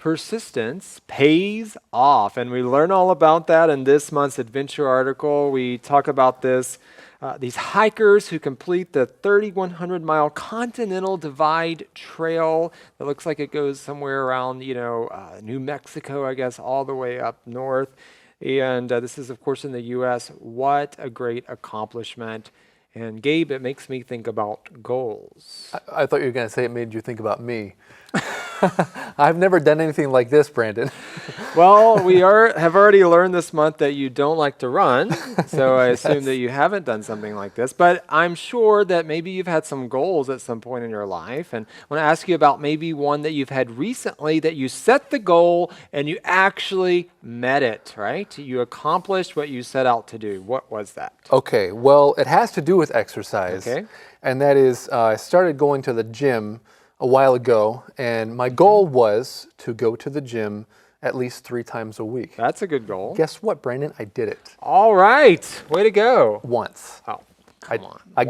Persistence pays off. And we learn all about that in this month's adventure article. We talk about these hikers who complete the 3,100-mile Continental Divide Trail that looks like it goes somewhere around, New Mexico, I guess, all the way up north. And this is, of course, in the U.S. What a great accomplishment. And Gabe, it makes me think about goals. I thought you were going to say it made you think about me. I've never done anything like this, Brandon. Well, we have already learned this month that you don't like to run, so I assume that you haven't done something like this. But I'm sure that maybe you've had some goals at some point in your life, and I want to ask you about maybe one that you've had recently that you set the goal and you actually met it, right? You accomplished what you set out to do. What was that? Okay, well, it has to do with exercise, and that is I started going to the gym a while ago, and my goal was to go to the gym at least 3 times a week. That's a good goal. Guess what, Brandon? I did it. All right. Way to go. Once. Oh, come on. I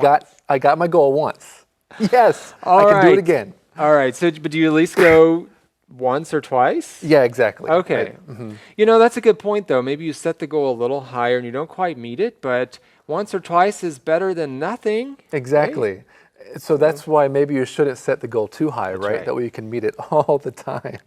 got my goal once. Yes. All I right. can do it again. All right. So, but do you at least go once or twice? Yeah, exactly. Okay. That's a good point, though. Maybe you set the goal a little higher and you don't quite meet it, but once or twice is better than nothing. Exactly. Right? So that's why maybe you shouldn't set the goal too high, That's right? That way you can meet it all the time.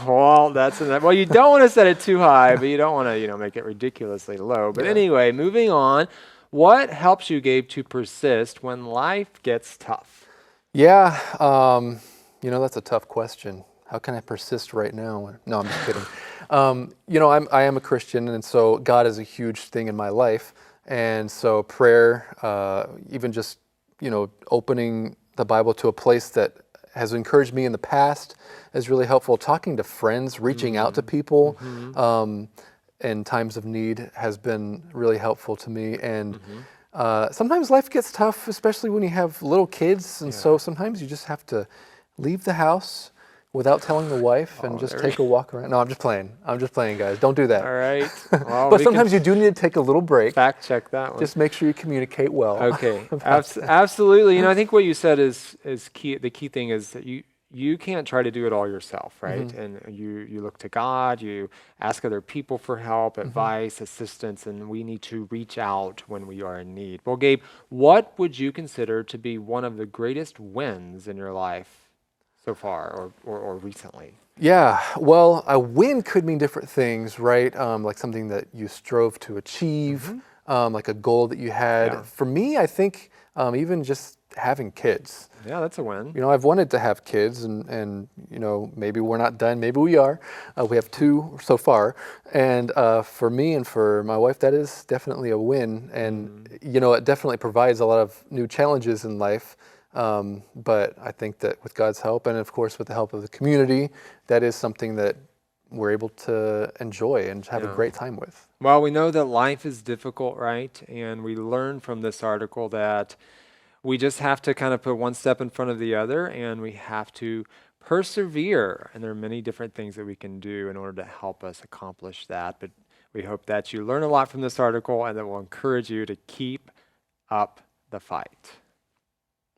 Well, you don't want to set it too high, but you don't want to, make it ridiculously low. But anyway, moving on. What helps you, Gabe, to persist when life gets tough? Yeah, that's a tough question. How can I persist right now? No, I'm just kidding. I am a Christian, and so God is a huge thing in my life. And so prayer, even just opening the Bible to a place that has encouraged me in the past is really helpful. Talking to friends, reaching out to people in times of need has been really helpful to me. And sometimes life gets tough, especially when you have little kids. And so sometimes you just have to leave the house without telling the wife and just take a walk around. No, I'm just playing, guys. Don't do that. All right. Well, but sometimes you do need to take a little break. Fact check that one. Just make sure you communicate well. Okay. Absolutely. I think what you said is key. The key thing is that you can't try to do it all yourself, right? And you look to God, you ask other people for help, advice, assistance, and we need to reach out when we are in need. Well, Gabe, what would you consider to be one of the greatest wins in your life so far or recently? Yeah, well, a win could mean different things, right? Like something that you strove to achieve, like a goal that you had. Yeah. For me, I think even just having kids. Yeah, that's a win. I've wanted to have kids, and maybe we're not done. Maybe we are. We have 2 so far. And for me and for my wife, that is definitely a win. And, it definitely provides a lot of new challenges in life. But I think that with God's help, and of course with the help of the community, that is something that we're able to enjoy and have a great time with. Well, we know that life is difficult, right? And we learn from this article that we just have to kind of put one step in front of the other, and we have to persevere. And there are many different things that we can do in order to help us accomplish that. But we hope that you learn a lot from this article and that will encourage you to keep up the fight.